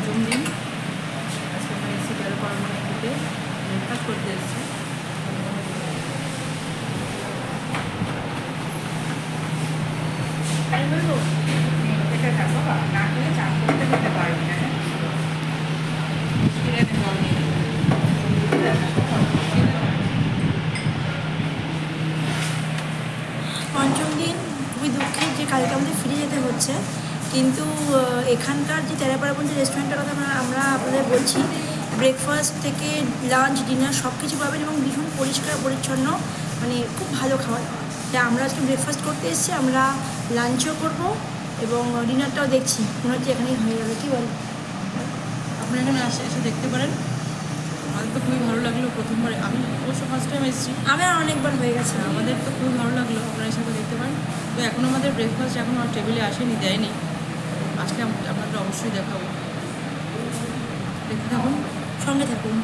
পঞ্চম দিন। আজকে আমরা এসেছি তেরোপার্বণের থেকে ব্রেকফাস্ট করতে এসেছি। এটা থাকো না খেলে চান করতে যেতে পারবি না। পঞ্চম দিন খুবই দুঃখের যে কালকে আমাদের ফিরে যেতে হচ্ছে, কিন্তু এখানকার যে তেরোপার্বণ যে রেস্টুরেন্টের কথা আমরা আপনাদের বলছি, ব্রেকফাস্ট থেকে লাঞ্চ ডিনার সব কিছু পাবেন এবং ভীষণ পরিষ্কার পরিচ্ছন্ন, মানে খুব ভালো খাবার দাবার। তাই আমরা আজকে ব্রেকফাস্ট করতে এসেছি, আমরা লাঞ্চও করব এবং ডিনারটাও দেখছি, মনে হচ্ছে এখানেই হয়ে যাবে। কী বল? আপনারা এখানে এসে দেখতে পারেন। আমাদের তো খুবই ভালো লাগলো, প্রথমবার আমি অবশ্য ফার্স্ট টাইম এসেছি, আমার অনেকবার হয়ে গেছে। আমাদের তো খুবই ভালো লাগলো, আপনারা এসে দেখতে পারেন। তো এখনও আমাদের ব্রেকফাস্ট এখনও আমার টেবিলে আসেনি, দেয়নি, আসলে আপনাদের অবশ্যই দেখাবো। দেখতে থাকুন, সঙ্গে থাকুন।